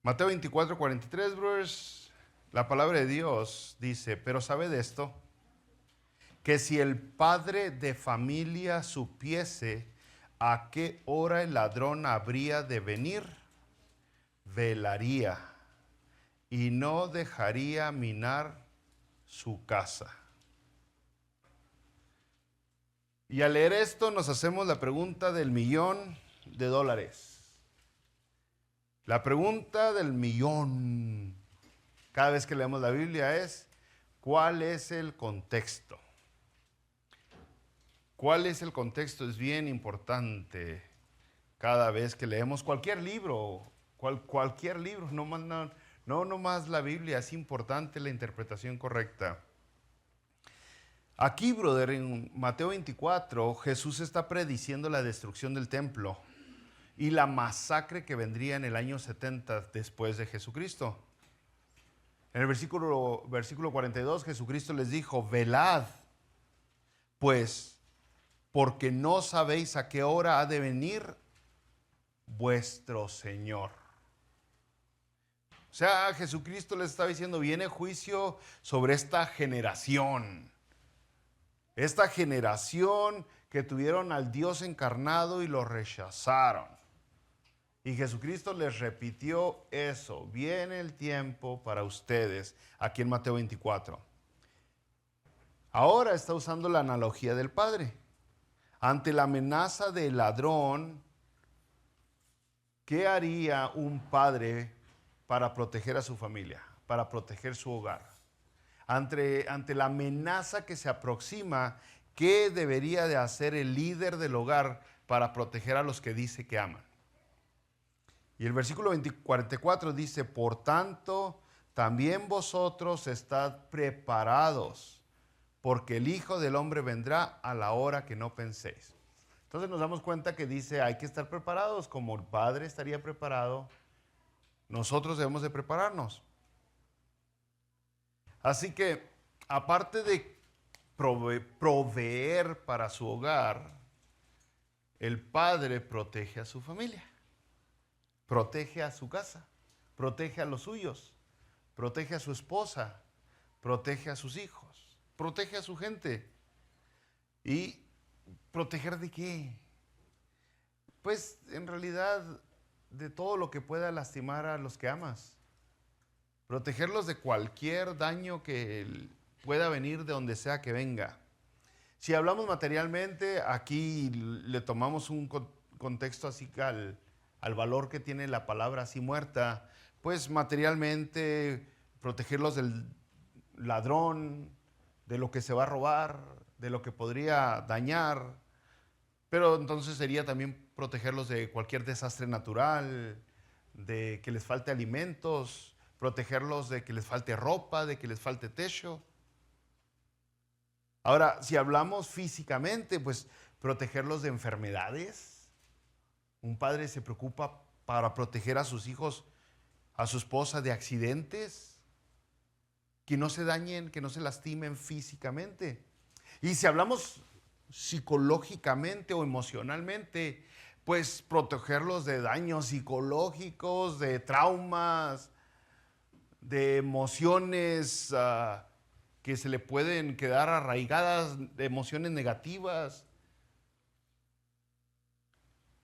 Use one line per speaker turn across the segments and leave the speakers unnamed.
Mateo 24, 43, brothers. La palabra de Dios dice, pero sabed esto, que si el padre de familia supiese a qué hora el ladrón habría de venir, velaría y no dejaría minar su casa. Y al leer esto nos hacemos la pregunta del $1,000,000. La pregunta del millón, cada vez que leemos la Biblia, es: ¿cuál es el contexto? ¿Cuál es el contexto? Es bien importante cada vez que leemos cualquier libro, cualquier libro, no nomás la Biblia, es importante la interpretación correcta. Aquí, brother, en Mateo 24, Jesús está prediciendo la destrucción del templo y la masacre que vendría en el año 70 después de Jesucristo. En el versículo 42, Jesucristo les dijo: velad, pues, porque no sabéis a qué hora ha de venir vuestro Señor. O sea, Jesucristo les está diciendo: viene juicio sobre esta generación. Esta generación que tuvieron al Dios encarnado y lo rechazaron. Y Jesucristo les repitió eso: viene el tiempo para ustedes, aquí en Mateo 24. Ahora está usando la analogía del Padre. Ante la amenaza del ladrón, ¿qué haría un padre para proteger a su familia, para proteger su hogar? Ante la amenaza que se aproxima, ¿qué debería de hacer el líder del hogar para proteger a los que dice que aman? Y el versículo 44 dice: por tanto, también vosotros estad preparados, porque el Hijo del Hombre vendrá a la hora que no penséis. Entonces nos damos cuenta que dice: hay que estar preparados, como el Padre estaría preparado, nosotros debemos de prepararnos. Así que, aparte de proveer para su hogar, el Padre protege a su familia, protege a su casa, protege a los suyos, protege a su esposa, protege a sus hijos, protege a su gente. ¿Y proteger de qué? Pues en realidad de todo lo que pueda lastimar a los que amas. Protegerlos de cualquier daño que pueda venir de donde sea que venga. Si hablamos materialmente, aquí le tomamos un contexto así al valor que tiene la palabra así muerta. Pues materialmente, protegerlos del ladrón, de lo que se va a robar, de lo que podría dañar. Pero entonces sería también protegerlos de cualquier desastre natural, de que les falte alimentos, protegerlos de que les falte ropa, de que les falte techo. Ahora, si hablamos físicamente, pues protegerlos de enfermedades. Un padre se preocupa para proteger a sus hijos, a su esposa, de accidentes, que no se dañen, que no se lastimen físicamente. Y si hablamos psicológicamente o emocionalmente, pues protegerlos de daños psicológicos, de traumas, de emociones que se le pueden quedar arraigadas, de emociones negativas.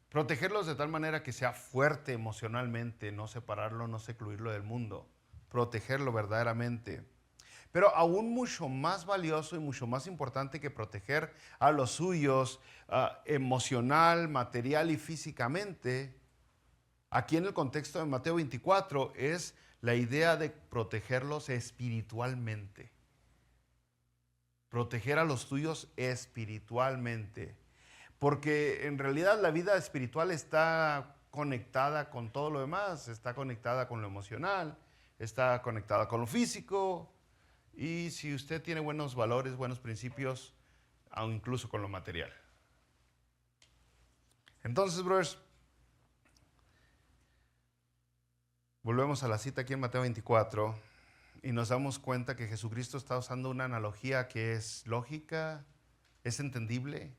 Protegerlos de tal manera que sea fuerte emocionalmente, no separarlo, no secluirlo del mundo. Protegerlo verdaderamente. Pero aún mucho más valioso y mucho más importante que proteger a los suyos emocional, material y físicamente, aquí en el contexto de Mateo 24, es la idea de protegerlos espiritualmente. Proteger a los tuyos espiritualmente. Porque en realidad la vida espiritual está conectada con todo lo demás, está conectada con lo emocional, está conectada con lo físico, y si usted tiene buenos valores, buenos principios, aún incluso con lo material. Entonces, brothers, volvemos a la cita aquí en Mateo 24 y nos damos cuenta que Jesucristo está usando una analogía que es lógica, es entendible,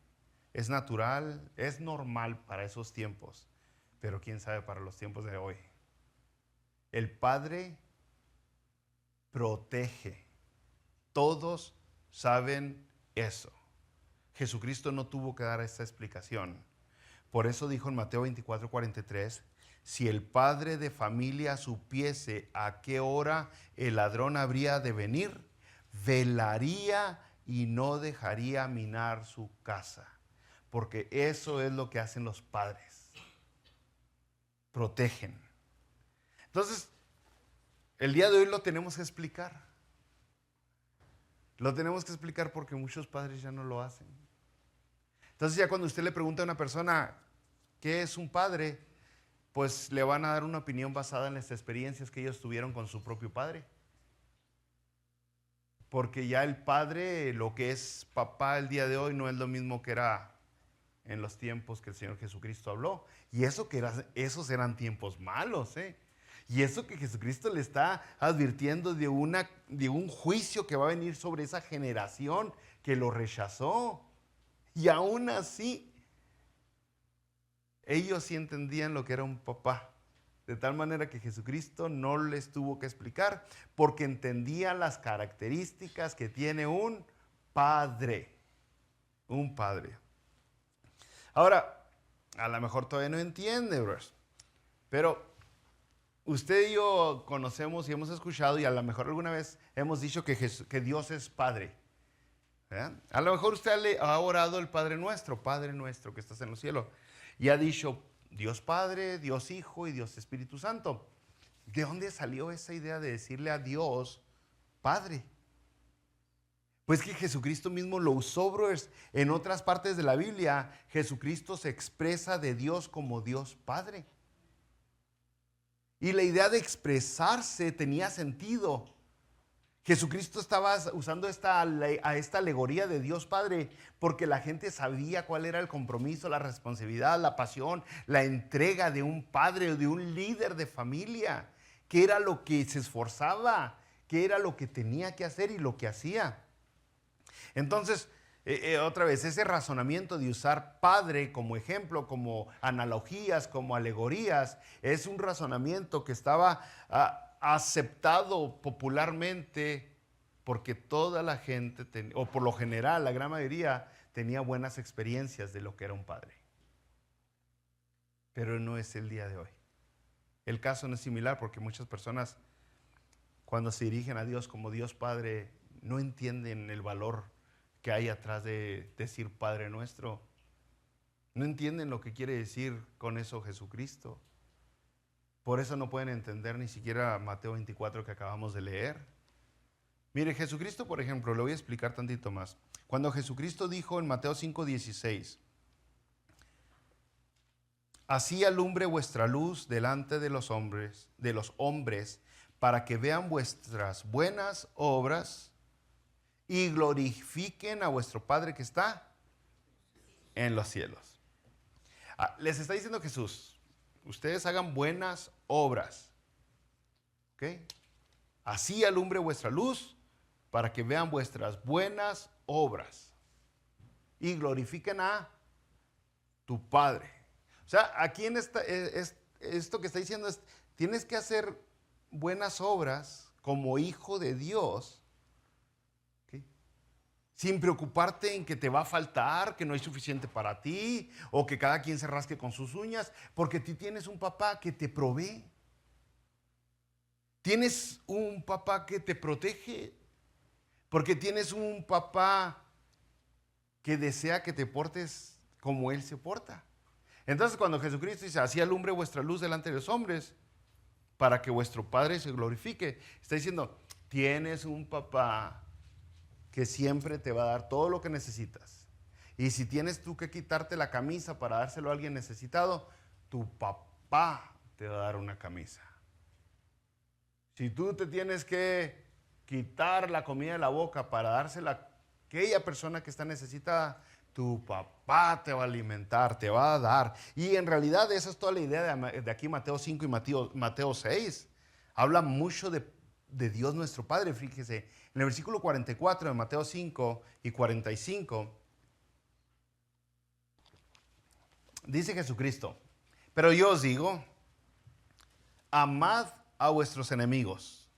es natural, es normal para esos tiempos, pero quién sabe para los tiempos de hoy. El Padre protege. Todos saben eso. Jesucristo no tuvo que dar esta explicación. Por eso dijo en Mateo 24:43, si el padre de familia supiese a qué hora el ladrón habría de venir, velaría y no dejaría minar su casa. Porque eso es lo que hacen los padres. Protegen. Entonces, el día de hoy lo tenemos que explicar. Lo tenemos que explicar porque muchos padres ya no lo hacen. Entonces ya cuando usted le pregunta a una persona qué es un padre, pues le van a dar una opinión basada en las experiencias que ellos tuvieron con su propio padre. Porque ya el padre, lo que es papá el día de hoy, no es lo mismo que era en los tiempos que el Señor Jesucristo habló. Y eso esos eran tiempos malos, ¿eh? Y eso que Jesucristo le está advirtiendo de un juicio que va a venir sobre esa generación que lo rechazó. Y aún así, ellos sí entendían lo que era un papá. De tal manera que Jesucristo no les tuvo que explicar, porque entendía las características que tiene un padre. Un padre. Ahora, a lo mejor todavía no entiende, bros, pero usted y yo conocemos y hemos escuchado y a lo mejor alguna vez hemos dicho que Dios es Padre. ¿Verdad? A lo mejor usted ha orado el Padre nuestro que estás en los cielos, y ha dicho Dios Padre, Dios Hijo y Dios Espíritu Santo. ¿De dónde salió esa idea de decirle a Dios Padre? Pues que Jesucristo mismo lo usó, brothers. En otras partes de la Biblia, Jesucristo se expresa de Dios como Dios Padre. Y la idea de expresarse tenía sentido. Jesucristo estaba usando esta alegoría de Dios Padre porque la gente sabía cuál era el compromiso, la responsabilidad, la pasión, la entrega de un padre o de un líder de familia, qué era lo que se esforzaba, qué era lo que tenía que hacer y lo que hacía. Entonces, otra vez, ese razonamiento de usar padre como ejemplo, como analogías, como alegorías, es un razonamiento que estaba aceptado popularmente porque toda la gente, o por lo general, la gran mayoría, tenía buenas experiencias de lo que era un padre. Pero no es el día de hoy. El caso no es similar porque muchas personas, cuando se dirigen a Dios como Dios Padre, no entienden el valor que hay atrás de decir Padre Nuestro. No entienden lo que quiere decir con eso Jesucristo. Por eso no pueden entender ni siquiera Mateo 24 que acabamos de leer. Mire, Jesucristo, por ejemplo, le voy a explicar tantito más. Cuando Jesucristo dijo en Mateo 5:16, así alumbre vuestra luz delante de los hombres, para que vean vuestras buenas obras y glorifiquen a vuestro Padre que está en los cielos. Les está diciendo Jesús, ustedes hagan buenas obras. ¿Ok? Así alumbre vuestra luz para que vean vuestras buenas obras y glorifiquen a tu Padre. O sea, aquí en esto que está diciendo es, tienes que hacer buenas obras como hijo de Dios, sin preocuparte en que te va a faltar, que no hay suficiente para ti, o que cada quien se rasque con sus uñas, porque tú tienes un papá que te provee. Tienes un papá que te protege, porque tienes un papá que desea que te portes como Él se porta. Entonces cuando Jesucristo dice, así alumbre vuestra luz delante de los hombres, para que vuestro Padre se glorifique, está diciendo, tienes un papá que siempre te va a dar todo lo que necesitas. Y si tienes tú que quitarte la camisa para dárselo a alguien necesitado, tu papá te va a dar una camisa. Si tú te tienes que quitar la comida de la boca para dársela a aquella persona que está necesitada, tu papá te va a alimentar, te va a dar. Y en realidad esa es toda la idea de aquí Mateo 5 y Mateo 6. Habla mucho de Dios nuestro Padre. Fíjese, en el versículo 44 de Mateo 5 y 45, dice Jesucristo, pero yo os digo, amad a vuestros enemigos.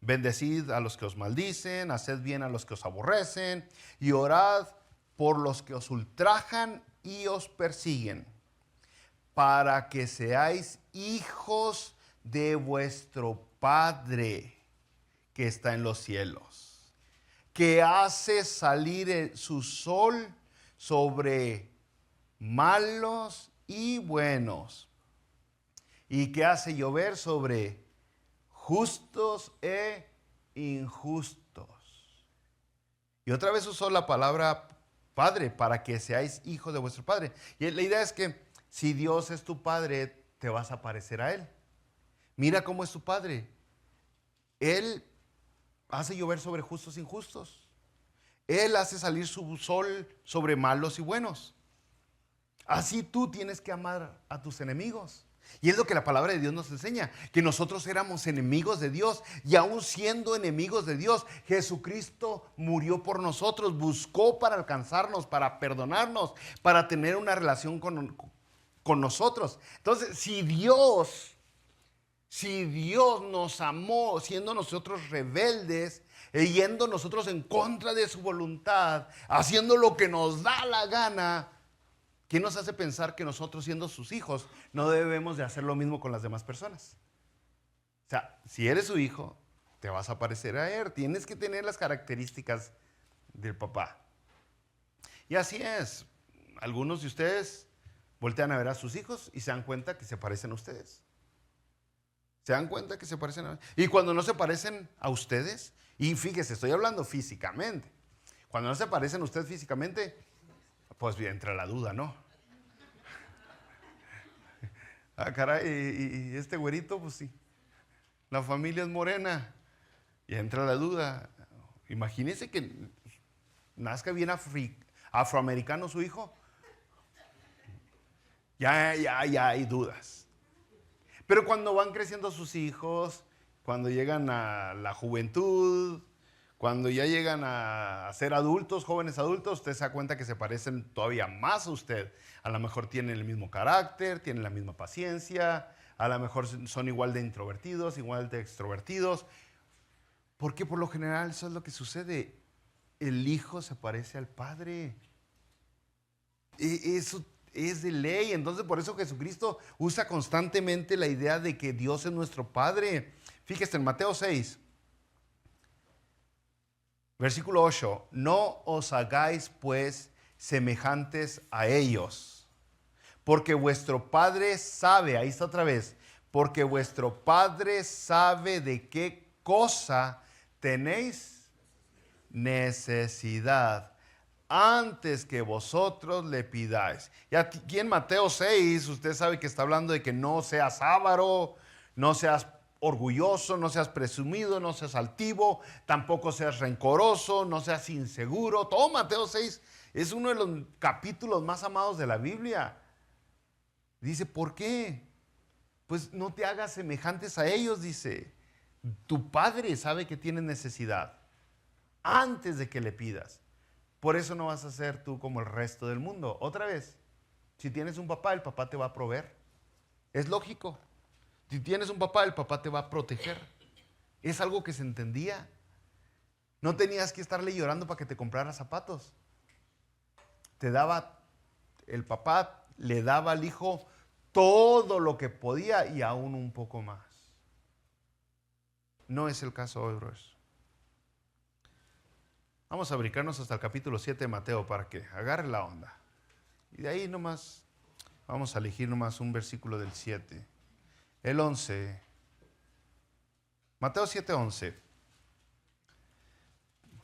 Bendecid a los que os maldicen, haced bien a los que os aborrecen, y orad por los que os ultrajan y os persiguen, para que seáis hijos de vuestro Padre que está en los cielos, que hace salir su sol sobre malos y buenos, y que hace llover sobre justos e injustos. Y otra vez usó la palabra Padre, para que seáis hijos de vuestro Padre. Y la idea es que si Dios es tu Padre, te vas a parecer a Él. Mira cómo es tu Padre. Él hace llover sobre justos e injustos. Él hace salir su sol sobre malos y buenos. Así tú tienes que amar a tus enemigos. Y es lo que la palabra de Dios nos enseña, que nosotros éramos enemigos de Dios, y aún siendo enemigos de Dios, Jesucristo murió por nosotros, buscó para alcanzarnos, para perdonarnos, para tener una relación con nosotros. Entonces, si Dios nos amó siendo nosotros rebeldes, yendo nosotros en contra de su voluntad, haciendo lo que nos da la gana, ¿qué nos hace pensar que nosotros, siendo sus hijos, no debemos de hacer lo mismo con las demás personas? O sea, si eres su hijo, te vas a parecer a él. Tienes que tener las características del papá. Y así es. Algunos de ustedes voltean a ver a sus hijos y se dan cuenta que se parecen a ustedes. Se dan cuenta que se parecen a... Y cuando no se parecen a ustedes, y fíjese, estoy hablando físicamente. Cuando no se parecen a usted físicamente, pues bien, entra la duda, ¿no? Ah, caray, y este güerito, pues sí. La familia es morena. Y entra la duda. Imagínese que nazca bien afroamericano su hijo. Ya hay dudas. Pero cuando van creciendo sus hijos, cuando llegan a la juventud, cuando ya llegan a ser adultos, jóvenes adultos, usted se da cuenta que se parecen todavía más a usted. A lo mejor tienen el mismo carácter, tienen la misma paciencia, a lo mejor son igual de introvertidos, igual de extrovertidos. Porque por lo general eso es lo que sucede. El hijo se parece al padre. Eso es de ley. Entonces por eso Jesucristo usa constantemente la idea de que Dios es nuestro Padre. Fíjese en Mateo 6. Versículo 8, no os hagáis pues semejantes a ellos, porque vuestro Padre sabe, ahí está otra vez, porque vuestro Padre sabe de qué cosa tenéis necesidad antes que vosotros le pidáis. Y aquí en Mateo 6, usted sabe que está hablando de que no seas avaro, no seas orgulloso, no seas presumido, no seas altivo, tampoco seas rencoroso, no seas inseguro. Todo Mateo 6 es uno de los capítulos más amados de la Biblia. Dice, ¿por qué? Pues no te hagas semejantes a ellos, dice. Tu Padre sabe que tienes necesidad antes de que le pidas. Por eso no vas a ser tú como el resto del mundo. Otra vez, si tienes un papá, el papá te va a proveer. Es lógico. Si tienes un papá, el papá te va a proteger. Es algo que se entendía. No tenías que estarle llorando para que te comprara zapatos. El papá le daba al hijo todo lo que podía y aún un poco más. No es el caso hoy, brothers. Vamos a brincarnos hasta el capítulo 7 de Mateo para que agarre la onda. Y de ahí nomás, vamos a elegir nomás un versículo del 7. El 11. Mateo 7:11.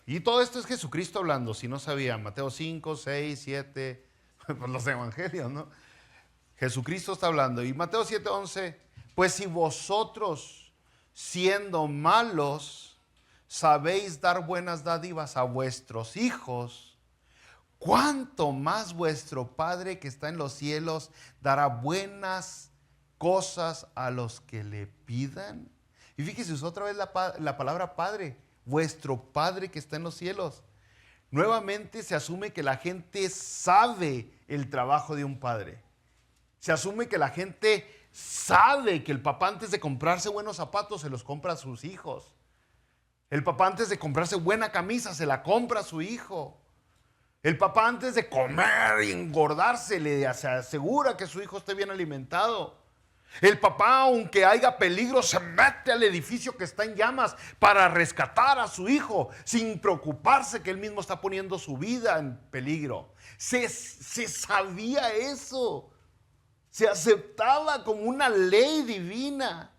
Y todo esto es Jesucristo hablando, si no sabían. Mateo 5, 6, 7, pues los evangelios, ¿no? Jesucristo está hablando. Y Mateo 7:11, pues si vosotros, siendo malos, sabéis dar buenas dádivas a vuestros hijos, ¿cuánto más vuestro Padre que está en los cielos dará buenas cosas a los que le pidan? Y fíjese, usó otra vez la palabra Padre, vuestro Padre que está en los cielos. Nuevamente se asume que la gente sabe el trabajo de un padre. Se asume que la gente sabe que el papá antes de comprarse buenos zapatos se los compra a sus hijos. El papá antes de comprarse buena camisa se la compra a su hijo. El papá antes de comer y engordarse se asegura que su hijo esté bien alimentado. El papá, aunque haya peligro, se mete al edificio que está en llamas para rescatar a su hijo sin preocuparse que él mismo está poniendo su vida en peligro. Se sabía eso. Se aceptaba como una ley divina.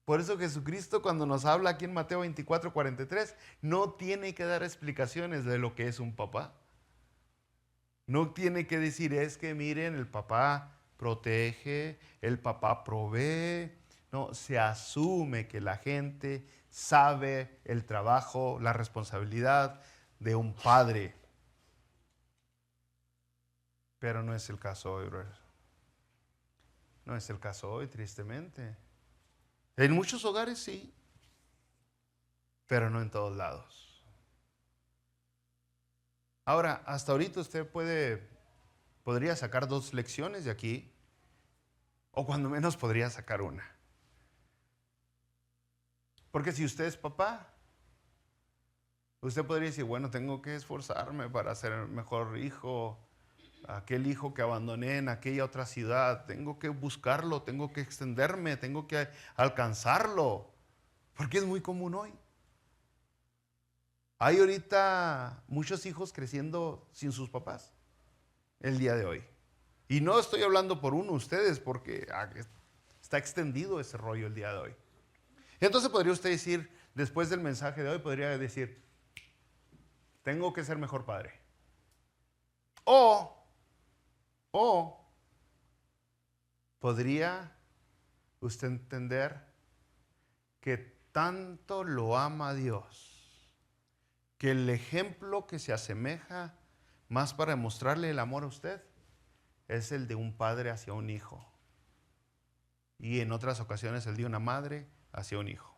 Por eso Jesucristo, cuando nos habla aquí en Mateo 24:43, no tiene que dar explicaciones de lo que es un papá. No tiene que decir, es que miren, el papá protege, el papá provee. No, se asume que la gente sabe el trabajo, la responsabilidad de un padre. Pero no es el caso hoy, brother. No es el caso hoy, tristemente. En muchos hogares sí, pero no en todos lados. Ahora, hasta ahorita usted podría sacar 2 lecciones de aquí, o cuando menos podría sacar una. Porque si usted es papá, usted podría decir, bueno, tengo que esforzarme para ser el mejor hijo, aquel hijo que abandoné en aquella otra ciudad, tengo que buscarlo, tengo que extenderme, tengo que alcanzarlo, porque es muy común hoy. Hay ahorita muchos hijos creciendo sin sus papás el día de hoy. Y no estoy hablando por ustedes, porque está extendido ese rollo el día de hoy. Entonces podría usted decir, después del mensaje de hoy, podría decir, tengo que ser mejor padre. O podría usted entender que tanto lo ama Dios, que el ejemplo que se asemeja más para mostrarle el amor a usted es el de un padre hacia un hijo. Y en otras ocasiones el de una madre hacia un hijo.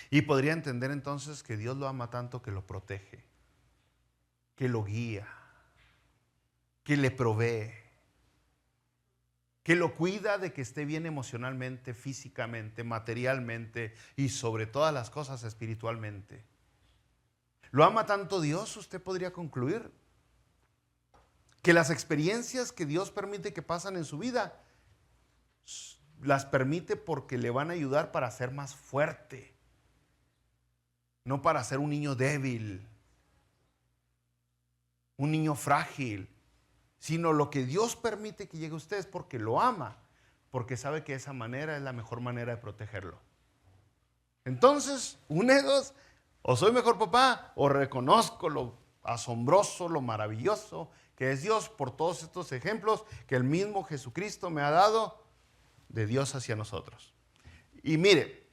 Y podría entender entonces que Dios lo ama tanto que lo protege, que lo guía, que le provee, que lo cuida de que esté bien emocionalmente, físicamente, materialmente y sobre todas las cosas espiritualmente. Lo ama tanto Dios, usted podría concluir que las experiencias que Dios permite que pasan en su vida, las permite porque le van a ayudar para ser más fuerte, no para ser un niño débil, un niño frágil, sino lo que Dios permite que llegue a usted es porque lo ama, porque sabe que esa manera es la mejor manera de protegerlo. Entonces, una de dos, o soy mejor papá, o reconozco lo asombroso, lo maravilloso que es Dios por todos estos ejemplos que el mismo Jesucristo me ha dado de Dios hacia nosotros. Y mire,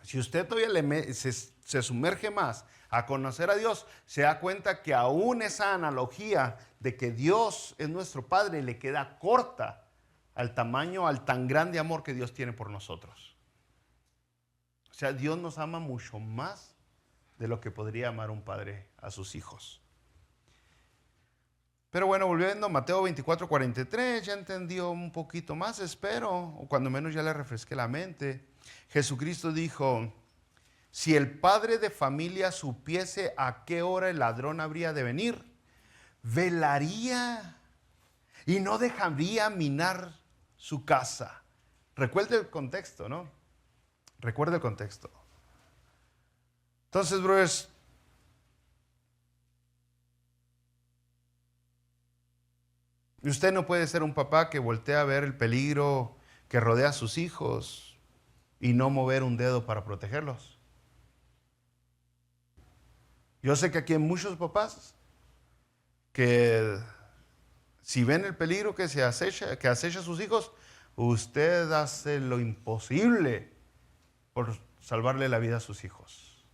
si usted todavía se sumerge más a conocer a Dios, se da cuenta que aún esa analogía de que Dios es nuestro Padre le queda corta al tamaño, al tan grande amor que Dios tiene por nosotros. O sea, Dios nos ama mucho más de lo que podría amar un padre a sus hijos. Pero bueno, volviendo a Mateo 24:43, ya entendió un poquito más, espero, o cuando menos ya le refresqué la mente. Jesucristo dijo, si el padre de familia supiese a qué hora el ladrón habría de venir, velaría y no dejaría minar su casa. Recuerde el contexto, ¿no? Recuerde el contexto. Entonces, brothers, usted no puede ser un papá que voltea a ver el peligro que rodea a sus hijos y no mover un dedo para protegerlos. Yo sé que aquí hay muchos papás que si ven el peligro que acecha a sus hijos, usted hace lo imposible por salvarle la vida a sus hijos.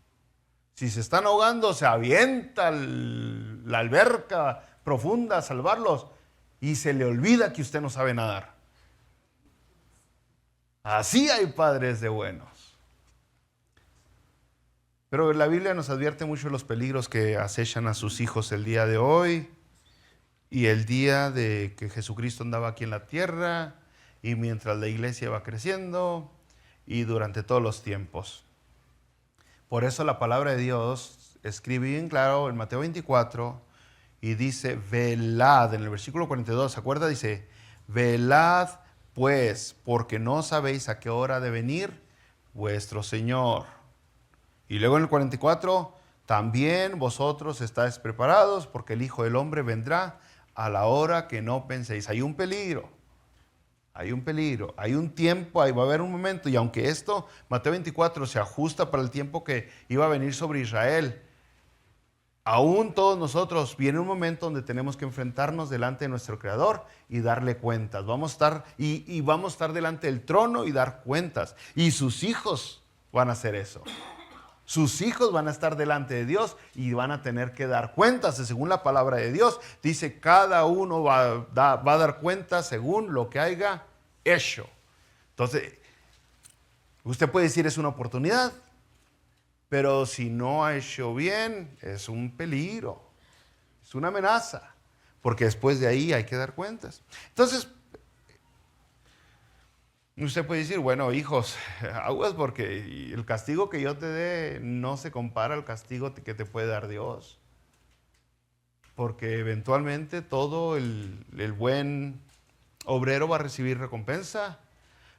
Si se están ahogando, se avienta la alberca profunda a salvarlos y se le olvida que usted no sabe nadar. Así hay padres de buenos. Pero la Biblia nos advierte mucho de los peligros que acechan a sus hijos el día de hoy. y el día de que Jesucristo andaba aquí en la tierra, y mientras la iglesia va creciendo, y durante todos los tiempos. Por eso la palabra de Dios escribe bien claro en Mateo 24 y dice, velad, en el versículo 42, ¿se acuerda? Dice, velad pues, porque no sabéis a qué hora ha de venir vuestro Señor. Y luego en el 44, también vosotros estáis preparados, porque el Hijo del Hombre vendrá a la hora que no penséis. Hay un peligro. Hay un peligro, hay un tiempo, ahí va a haber un momento, y aunque esto, Mateo 24, se ajusta para el tiempo que iba a venir sobre Israel, aún todos nosotros viene un momento donde tenemos que enfrentarnos delante de nuestro Creador y darle cuentas. Vamos a estar, y vamos a estar delante del trono y dar cuentas. Y sus hijos van a hacer eso. Sus hijos van a estar delante de Dios y van a tener que dar cuentas. Y según la palabra de Dios, dice, cada uno va a dar cuentas según lo que haya hecho. Entonces, usted puede decir es una oportunidad, pero si no ha hecho bien, es un peligro, es una amenaza, porque después de ahí hay que dar cuentas. Entonces, usted puede decir, bueno, hijos, aguas porque el castigo que yo te dé no se compara al castigo que te puede dar Dios. Porque eventualmente todo el buen obrero va a recibir recompensa,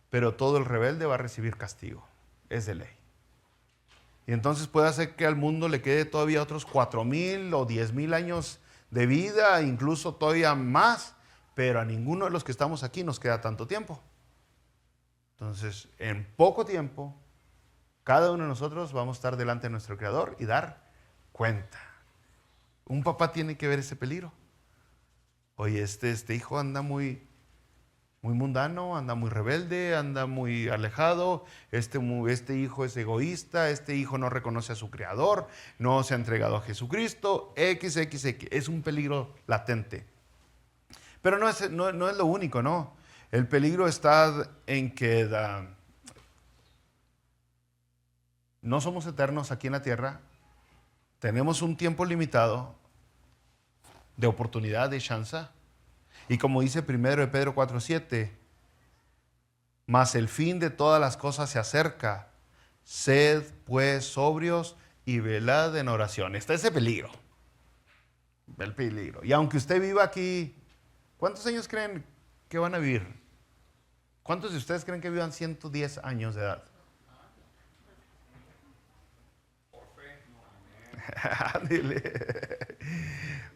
pero todo el rebelde va a recibir castigo. Es de ley. Y entonces puede hacer que al mundo le quede todavía otros 4,000 o 10,000 años de vida, incluso todavía más, pero a ninguno de los que estamos aquí nos queda tanto tiempo. Entonces, en poco tiempo, cada uno de nosotros vamos a estar delante de nuestro Creador y dar cuenta. Un papá tiene que ver ese peligro. Oye, este hijo anda muy mundano, anda muy rebelde, anda muy alejado, este hijo es egoísta, este hijo no reconoce a su Creador, no se ha entregado a Jesucristo, XXX, es un peligro latente. Pero no es lo único, ¿no? El peligro está en que no somos eternos aquí en la tierra, tenemos un tiempo limitado de oportunidad, de chance, y como dice 1 de Pedro 4:7, mas el fin de todas las cosas se acerca, sed pues sobrios y velad en oración. Está ese peligro, el peligro. Y aunque usted viva aquí, ¿cuántos años creen que van a vivir? ¿Cuántos de ustedes creen que vivan 110 años de edad?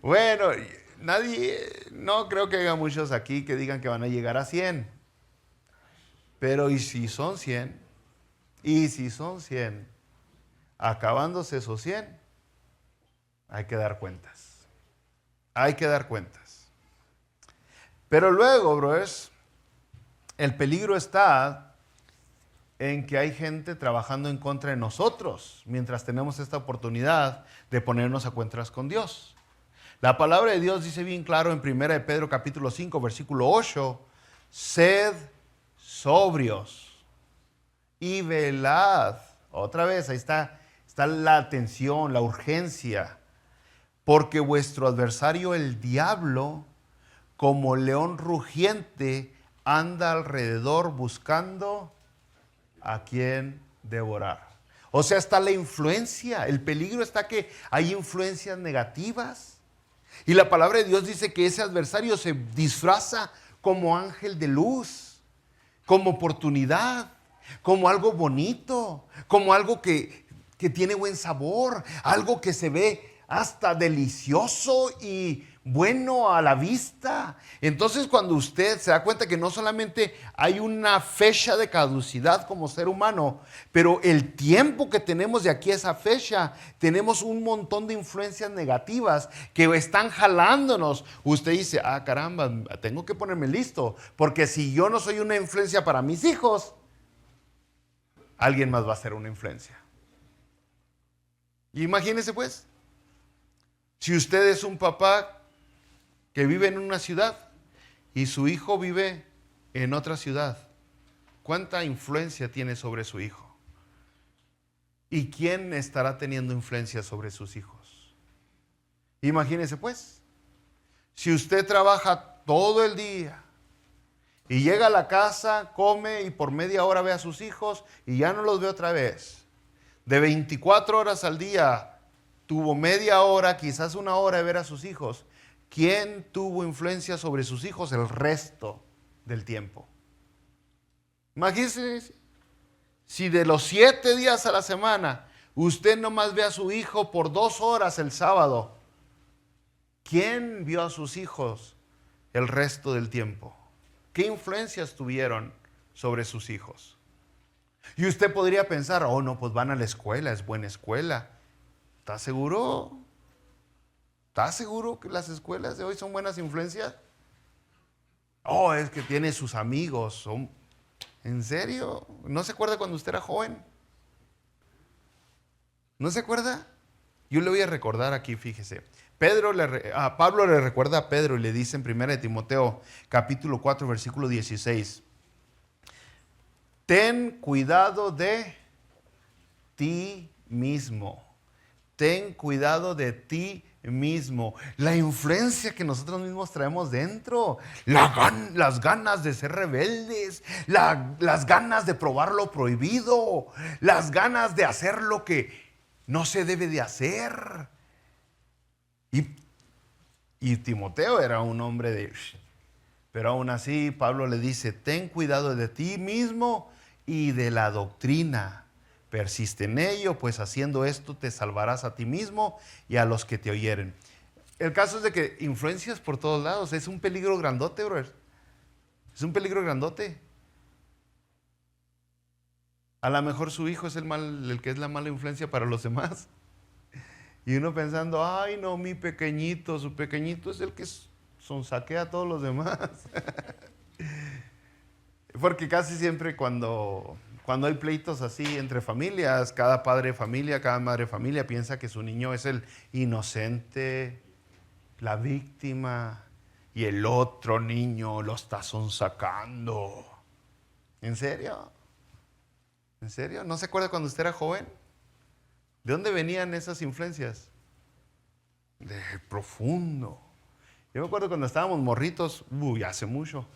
Bueno, no creo que haya muchos aquí que digan que van a llegar a 100. Pero ¿y si son 100? ¿Y si son 100? Acabándose esos 100, hay que dar cuentas. Hay que dar cuentas. Pero luego, brothers, el peligro está en que hay gente trabajando en contra de nosotros mientras tenemos esta oportunidad de ponernos a cuentas con Dios. La palabra de Dios dice bien claro en 1 de Pedro capítulo 5, versículo 8, sed sobrios y velad. Otra vez, ahí está la atención, la urgencia, porque vuestro adversario el diablo, como león rugiente, anda alrededor buscando a quien devorar. O sea, está la influencia, el peligro está que hay influencias negativas. Y la palabra de Dios dice que ese adversario se disfraza como ángel de luz, como oportunidad, como algo bonito, como algo que tiene buen sabor, algo que se ve hasta delicioso y bueno a la vista. Entonces, cuando usted se da cuenta que no solamente hay una fecha de caducidad como ser humano, pero el tiempo que tenemos de aquí a esa fecha, tenemos un montón de influencias negativas que están jalándonos. Usted dice, caramba, tengo que ponerme listo, porque si yo no soy una influencia para mis hijos, alguien más va a ser una influencia. Imagínese pues, si usted es un papá que vive en una ciudad y su hijo vive en otra ciudad, ¿cuánta influencia tiene sobre su hijo? ¿Y quién estará teniendo influencia sobre sus hijos? Imagínese pues, Si usted trabaja todo el día y llega a la casa, come y por media hora ve a sus hijos y ya no los ve otra vez, de 24 horas al día tuvo media hora, quizás una hora de ver a sus hijos, ¿quién tuvo influencia sobre sus hijos el resto del tiempo? Imagínense, si de los 7 días a la semana usted nomás ve a su hijo por 2 horas el sábado, ¿quién vio a sus hijos el resto del tiempo? ¿Qué influencias tuvieron sobre sus hijos? Y usted podría pensar, oh no, pues van a la escuela, es buena escuela. ¿Está seguro? ¿Está seguro que las escuelas de hoy son buenas influencias? Oh, es que tiene sus amigos. ¿En serio? ¿No se acuerda cuando usted era joven? ¿No se acuerda? Yo le voy a recordar aquí, fíjese. Pablo le recuerda a Pedro y le dice en 1 Timoteo capítulo 4 versículo 16. Ten cuidado de ti mismo. Ten cuidado de ti mismo. La influencia que nosotros mismos traemos dentro. Las ganas de ser rebeldes. Las ganas de probar lo prohibido. Las ganas de hacer lo que no se debe de hacer. Y Timoteo era un hombre de... Pero aún así Pablo le dice, ten cuidado de ti mismo y de la doctrina. Persiste en ello, pues haciendo esto te salvarás a ti mismo y a los que te oyeren. El caso es de que influencias por todos lados. Es un peligro grandote, brother. Es un peligro grandote. A lo mejor su hijo es el que es la mala influencia para los demás. Y uno pensando, ay no, mi pequeñito, su pequeñito es el que sonsaquea a todos los demás. Porque casi siempre cuando hay pleitos así entre familias, cada padre de familia, cada madre de familia piensa que su niño es el inocente, la víctima, y el otro niño lo está sonsacando. ¿En serio? ¿En serio? ¿No se acuerda cuando usted era joven? ¿De dónde venían esas influencias? De profundo. Yo me acuerdo cuando estábamos morritos, hace mucho.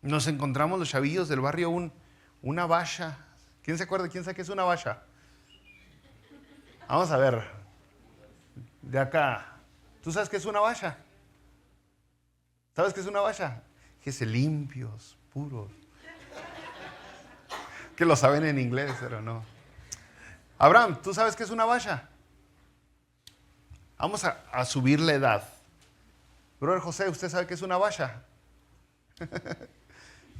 Nos encontramos los chavillos del barrio una valla. ¿Quién se acuerda? ¿Quién sabe qué es una valla? Vamos a ver. De acá. ¿Tú sabes qué es una valla? ¿Sabes qué es una valla? Que se limpios, puros. Que lo saben en inglés, pero no. Abraham, ¿tú sabes qué es una valla? Vamos a subir la edad. Brother José, ¿usted sabe qué es una valla?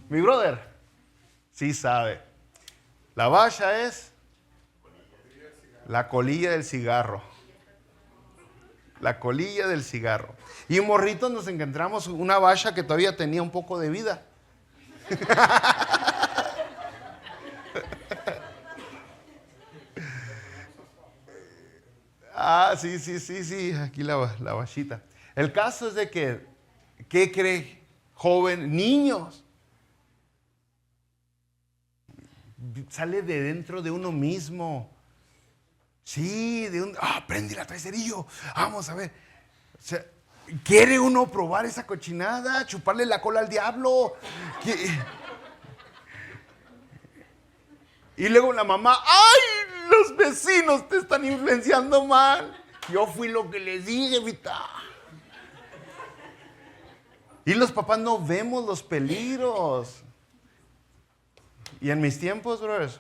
Mi brother, sí sabe. La valla es la colilla del cigarro. La colilla del cigarro. Y morritos nos encontramos una valla que todavía tenía un poco de vida. Sí, aquí la vallita. El caso es de que, ¿qué cree, joven? Niños. Sale de dentro de uno mismo. Sí, prende la tracerillo. Vamos a ver. O sea, ¿quiere uno probar esa cochinada? ¿Chuparle la cola al diablo? Y luego la mamá, ¡ay! Los vecinos te están influenciando mal. Yo fui lo que les dije, Vita. Y los papás no vemos los peligros. Y en mis tiempos, brothers,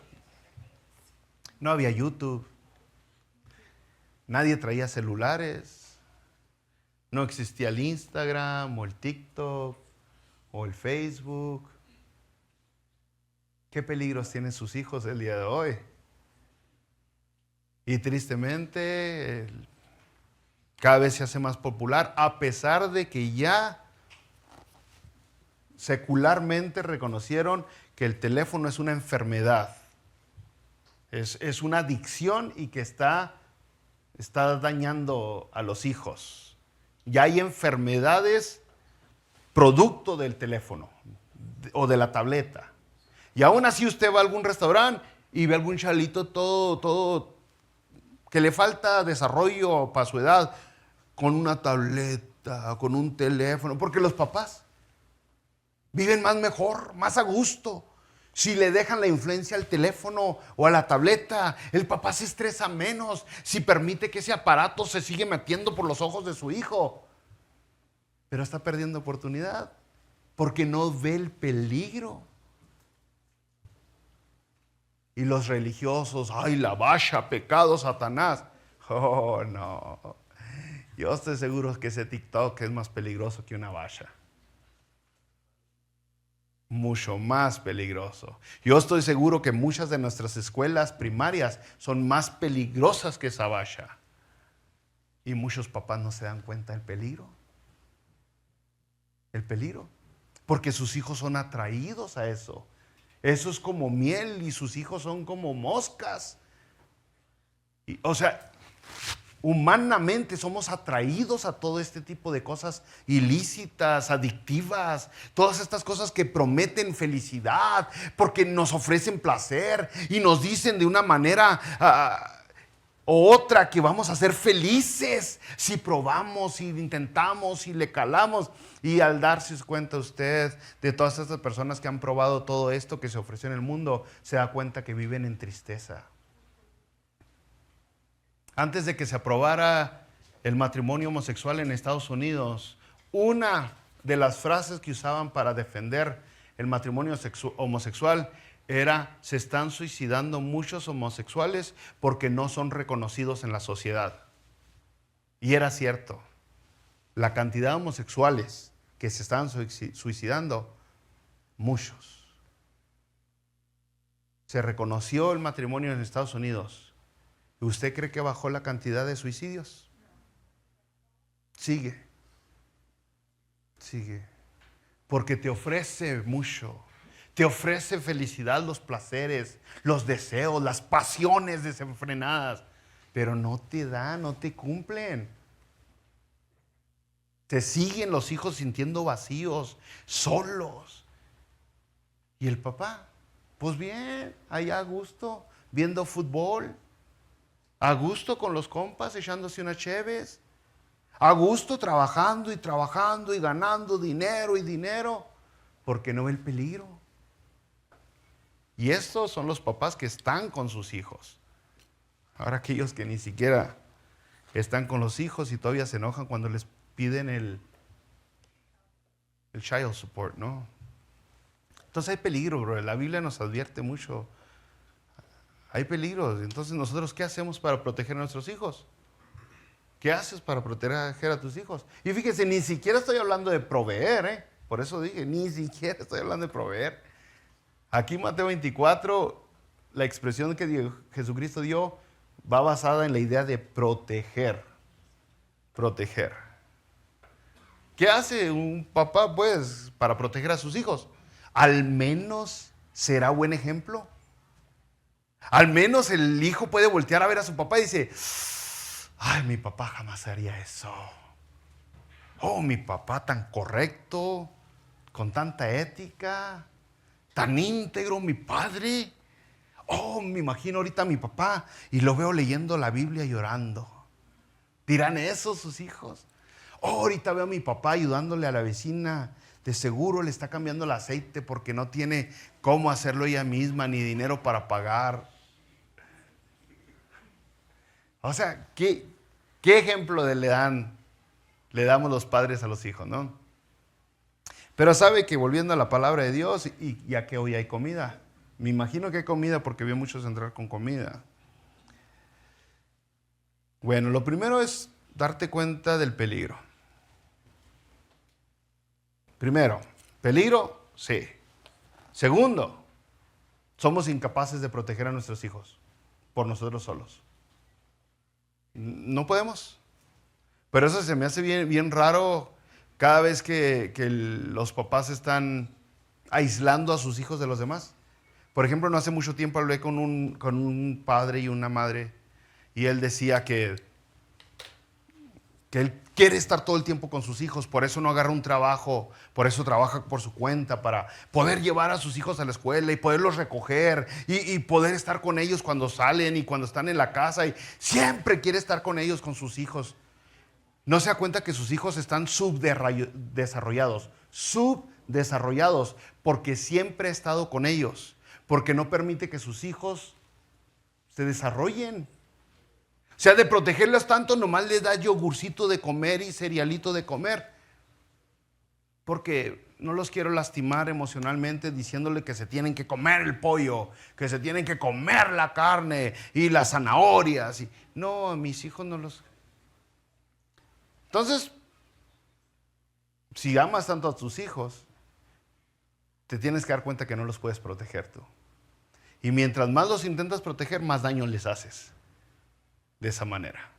no había YouTube. Nadie traía celulares. No existía el Instagram o el TikTok o el Facebook. ¿Qué peligros tienen sus hijos el día de hoy? Y tristemente, cada vez se hace más popular, a pesar de que ya secularmente reconocieron que el teléfono es una enfermedad. Es una adicción y que está dañando a los hijos. Ya hay enfermedades producto del teléfono o de la tableta. Y aún así usted va a algún restaurante y ve algún chalito todo que le falta desarrollo para su edad. con una tableta, con un teléfono, porque los papás viven más mejor, más a gusto. Si le dejan la influencia al teléfono o a la tableta, el papá se estresa menos. Si permite que ese aparato se sigue metiendo por los ojos de su hijo. Pero está perdiendo oportunidad porque no ve el peligro. Y los religiosos, ay, la vacha, pecado, Satanás. Oh, no. Yo estoy seguro que ese TikTok es más peligroso que una vacha. Mucho más peligroso. Yo estoy seguro que muchas de nuestras escuelas primarias son más peligrosas que esa vacha. Y muchos papás no se dan cuenta del peligro. El peligro. Porque sus hijos son atraídos a eso. Eso es como miel y sus hijos son como moscas. O sea, humanamente somos atraídos a todo este tipo de cosas ilícitas, adictivas, todas estas cosas que prometen felicidad, porque nos ofrecen placer y nos dicen de una manera o otra que vamos a ser felices si probamos, si intentamos, si le calamos. Y al darse cuenta usted de todas estas personas que han probado todo esto que se ofreció en el mundo, se da cuenta que viven en tristeza. Antes de que se aprobara el matrimonio homosexual en Estados Unidos, una de las frases que usaban para defender el matrimonio homosexual era: se están suicidando muchos homosexuales porque no son reconocidos en la sociedad. Y era cierto. La cantidad de homosexuales que se estaban suicidando, muchos. Se reconoció el matrimonio en Estados Unidos. ¿Usted cree que bajó la cantidad de suicidios? Sigue. Sigue. Porque te ofrece mucho. Te ofrece felicidad, los placeres, los deseos, las pasiones desenfrenadas. Pero no te dan, no te cumplen. Te siguen los hijos sintiendo vacíos, solos. ¿Y el papá? Pues bien, allá a gusto, viendo fútbol. A gusto con los compas, echándose unas cheves. A gusto trabajando y ganando dinero y dinero. Porque no ve el peligro. Y estos son los papás que están con sus hijos. Ahora aquellos que ni siquiera están con los hijos y todavía se enojan cuando les piden el child support, ¿no? Entonces hay peligro, bro. La Biblia nos advierte mucho. Hay peligros. Entonces, ¿nosotros qué hacemos para proteger a nuestros hijos? ¿Qué haces para proteger a tus hijos? Y fíjese, ni siquiera estoy hablando de proveer, ¿eh? Por eso dije, ni siquiera estoy hablando de proveer. Aquí en Mateo 24, la expresión que Jesucristo dio va basada en la idea de proteger. Proteger. ¿Qué hace un papá, pues, para proteger a sus hijos? Al menos será buen ejemplo. Al menos el hijo puede voltear a ver a su papá y dice: ay, mi papá jamás haría eso. Oh, mi papá tan correcto, con tanta ética, tan íntegro, mi padre. Oh, me imagino ahorita a mi papá y lo veo leyendo la Biblia llorando. ¿Dirán eso sus hijos? Oh, ahorita veo a mi papá ayudándole a la vecina. De seguro le está cambiando el aceite porque no tiene cómo hacerlo ella misma ni dinero para pagar. O sea, ¿qué ejemplo le damos los padres a los hijos, no? Pero sabe que volviendo a la palabra de Dios, y ya que hoy hay comida, me imagino que hay comida porque veo muchos entrar con comida. Bueno, lo primero es darte cuenta del peligro. Primero, peligro, sí. Segundo, somos incapaces de proteger a nuestros hijos por nosotros solos. No podemos. Pero eso se me hace bien raro cada vez que los papás están aislando a sus hijos de los demás. Por ejemplo, no hace mucho tiempo hablé con un padre y una madre y él decía que él quiere estar todo el tiempo con sus hijos, por eso no agarra un trabajo, por eso trabaja por su cuenta, para poder llevar a sus hijos a la escuela y poderlos recoger y poder estar con ellos cuando salen y cuando están en la casa, y siempre quiere estar con ellos, con sus hijos. No se da cuenta que sus hijos están subdesarrollados, porque siempre ha estado con ellos, porque no permite que sus hijos se desarrollen. O sea, de protegerlos tanto, nomás les da yogurcito de comer y cerealito de comer. Porque no los quiero lastimar emocionalmente diciéndole que se tienen que comer el pollo, que se tienen que comer la carne y las zanahorias. No, mis hijos no los... Entonces, si amas tanto a tus hijos, te tienes que dar cuenta que no los puedes proteger tú. Y mientras más los intentas proteger, más daño les haces. De esa manera.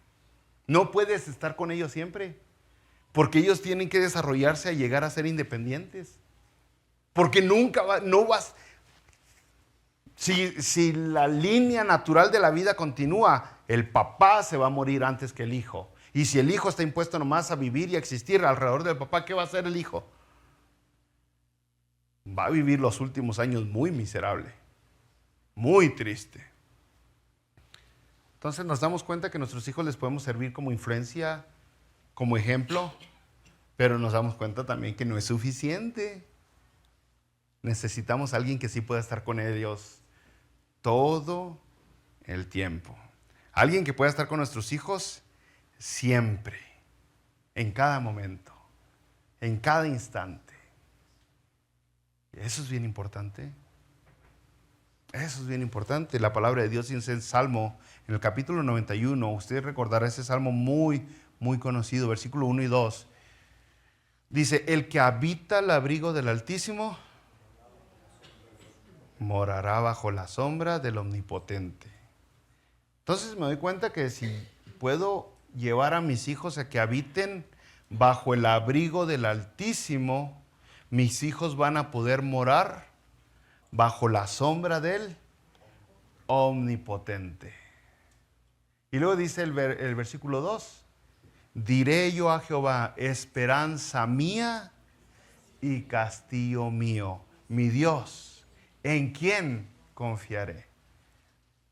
No puedes estar con ellos siempre. Porque ellos tienen que desarrollarse a llegar a ser independientes. Porque no vas... Si la línea natural de la vida continúa, el papá se va a morir antes que el hijo. Y si el hijo está impuesto nomás a vivir y a existir alrededor del papá, ¿qué va a hacer el hijo? Va a vivir los últimos años muy miserable, muy triste. Entonces nos damos cuenta que a nuestros hijos les podemos servir como influencia, como ejemplo, pero nos damos cuenta también que no es suficiente. Necesitamos a alguien que sí pueda estar con ellos todo el tiempo. Alguien que pueda estar con nuestros hijos siempre, en cada momento, en cada instante. Eso es bien importante. Eso es bien importante. La palabra de Dios dice en Salmo, en el capítulo 91, usted recordará ese salmo muy, muy conocido, versículo 1 y 2. Dice, el que habita el abrigo del Altísimo morará bajo la sombra del Omnipotente. Entonces me doy cuenta que si puedo llevar a mis hijos a que habiten bajo el abrigo del Altísimo, mis hijos van a poder morar bajo la sombra del Omnipotente. Y luego dice el versículo 2, diré yo a Jehová, esperanza mía y castillo mío, mi Dios, ¿en quién confiaré?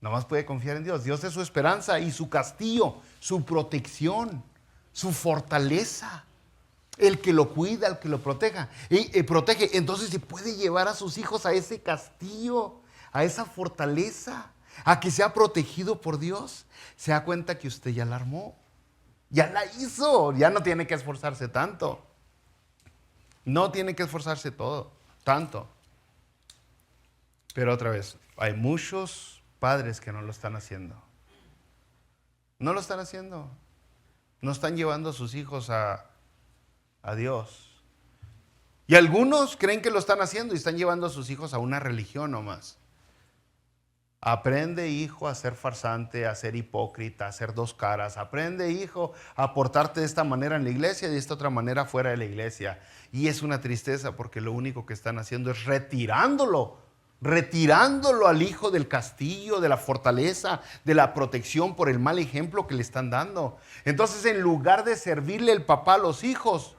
Nomás puede confiar en Dios. Dios es su esperanza y su castillo, su protección, su fortaleza. El que lo cuida, el que lo proteja y protege. Entonces se puede llevar a sus hijos a ese castillo, a esa fortaleza, a que sea protegido por Dios. Se da cuenta que usted ya la armó, ya la hizo, ya no tiene que esforzarse tanto. No tiene que esforzarse tanto. Pero otra vez, hay muchos padres que no lo están haciendo. No lo están haciendo. No están llevando a sus hijos a Dios. Y algunos creen que lo están haciendo y están llevando a sus hijos a una religión nomás. Aprende, hijo, a ser farsante, a ser hipócrita, a ser dos caras. Aprende, hijo, a portarte de esta manera en la iglesia y de esta otra manera fuera de la iglesia. Y es una tristeza porque lo único que están haciendo es retirándolo al hijo del castillo, de la fortaleza, de la protección por el mal ejemplo que le están dando. Entonces, en lugar de servirle el papá a los hijos,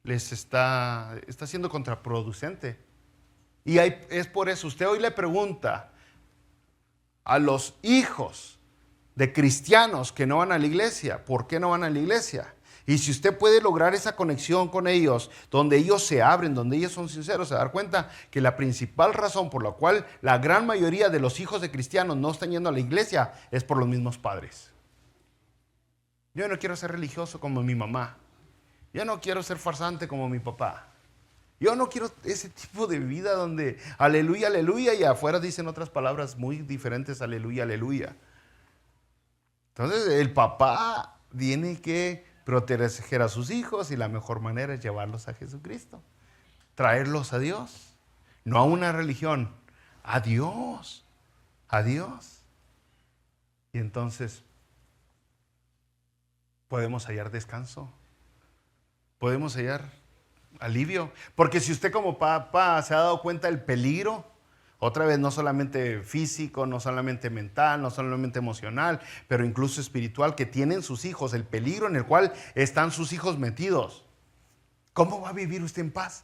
les está siendo contraproducente. Y es por eso, usted hoy le pregunta a los hijos de cristianos que no van a la iglesia, ¿por qué no van a la iglesia? Y si usted puede lograr esa conexión con ellos, donde ellos se abren, donde ellos son sinceros, se dar cuenta que la principal razón por la cual la gran mayoría de los hijos de cristianos no están yendo a la iglesia es por los mismos padres. Yo no quiero ser religioso como mi mamá. Yo no quiero ser farsante como mi papá. Yo no quiero ese tipo de vida donde aleluya, aleluya, y afuera dicen otras palabras muy diferentes, aleluya, aleluya. Entonces el papá tiene que proteger a sus hijos y la mejor manera es llevarlos a Jesucristo. Traerlos a Dios. No a una religión, a Dios. A Dios. Y entonces podemos hallar descanso. Podemos hallar alivio. Porque si usted como papá se ha dado cuenta del peligro, otra vez no solamente físico, no solamente mental, no solamente emocional, pero incluso espiritual que tienen sus hijos, el peligro en el cual están sus hijos metidos, ¿cómo va a vivir usted en paz?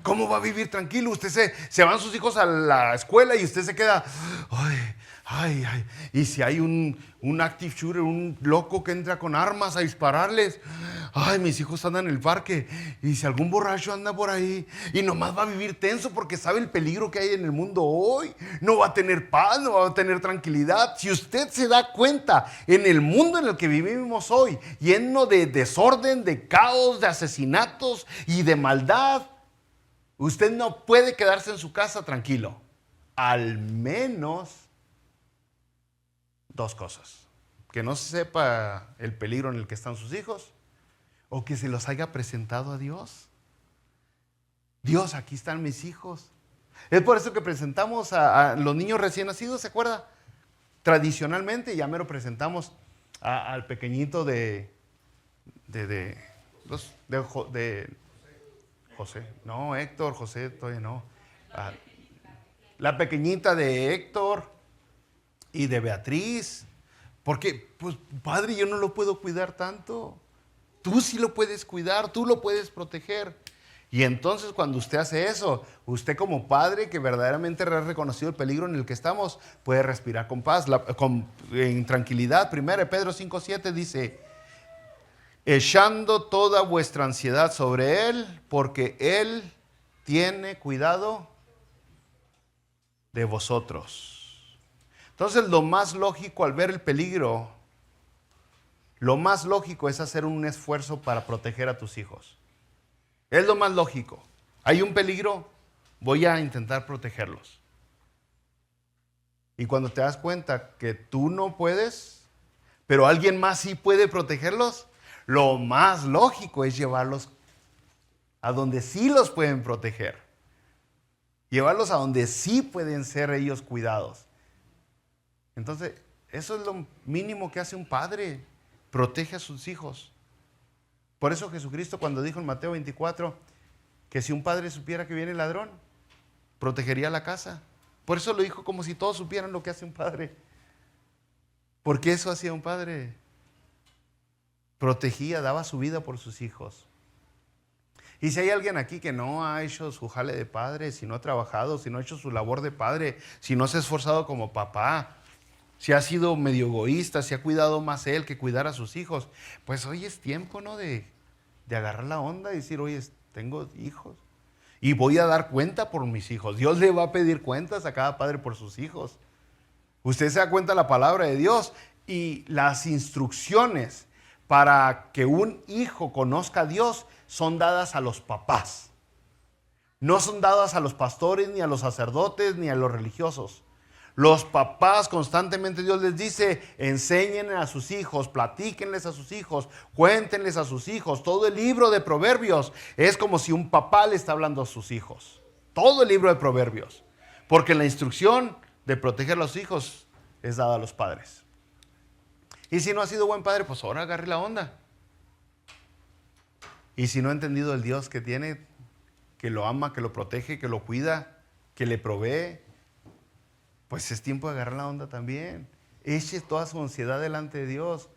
¿Cómo va a vivir tranquilo? Usted se van sus hijos a la escuela y usted se queda, Ay, ay, y si hay un active shooter, un loco que entra con armas a dispararles. Ay, mis hijos andan en el parque. Y si algún borracho anda por ahí y nomás va a vivir tenso porque sabe el peligro que hay en el mundo hoy. No va a tener paz, no va a tener tranquilidad. Si usted se da cuenta en el mundo en el que vivimos hoy, lleno de desorden, de caos, de asesinatos y de maldad, usted no puede quedarse en su casa tranquilo. Al menos dos cosas: que no sepa el peligro en el que están sus hijos, o que se los haya presentado a Dios. Dios, aquí están mis hijos. Es por eso que presentamos a los niños recién nacidos, ¿se acuerda? Tradicionalmente ya me lo presentamos al pequeñito de José. No, Héctor, José todavía no. La pequeñita de Héctor y de Beatriz. Porque, pues, padre, yo no lo puedo cuidar tanto. Tú sí lo puedes cuidar, tú lo puedes proteger. Y entonces cuando usted hace eso, usted como padre que verdaderamente ha reconocido el peligro en el que estamos, puede respirar con paz, en tranquilidad. 1 Pedro 5:7 dice: echando toda vuestra ansiedad sobre Él, porque Él tiene cuidado de vosotros. Entonces lo más lógico al ver el peligro, lo más lógico es hacer un esfuerzo para proteger a tus hijos. Es lo más lógico. Hay un peligro, voy a intentar protegerlos. Y cuando te das cuenta que tú no puedes, pero alguien más sí puede protegerlos, lo más lógico es llevarlos a donde sí los pueden proteger. Llevarlos a donde sí pueden ser ellos cuidados. Entonces, eso es lo mínimo que hace un padre. Protege a sus hijos. Por eso Jesucristo, cuando dijo en Mateo 24 que si un padre supiera que viene el ladrón, protegería la casa. Por eso lo dijo como si todos supieran lo que hace un padre. Porque eso hacía un padre. Protegía, daba su vida por sus hijos. Y si hay alguien aquí que no ha hecho su jale de padre, si no ha trabajado, si no ha hecho su labor de padre, si no se ha esforzado como papá, si ha sido medio egoísta, si ha cuidado más él que cuidar a sus hijos, pues hoy es tiempo, ¿no? De agarrar la onda y decir: oye, tengo hijos y voy a dar cuenta por mis hijos. Dios le va a pedir cuentas a cada padre por sus hijos. Usted se da cuenta de la palabra de Dios y las instrucciones para que un hijo conozca a Dios son dadas a los papás. No son dadas a los pastores, ni a los sacerdotes, ni a los religiosos. Los papás constantemente Dios les dice: enséñenle a sus hijos, platíquenles a sus hijos, cuéntenles a sus hijos. Todo el libro de Proverbios es como si un papá le está hablando a sus hijos. Todo el libro de Proverbios. Porque la instrucción de proteger a los hijos es dada a los padres. Y si no ha sido buen padre, pues ahora agarre la onda. Y si no ha entendido el Dios que tiene, que lo ama, que lo protege, que lo cuida, que le provee, pues es tiempo de agarrar la onda también. Eche toda su ansiedad delante de Dios.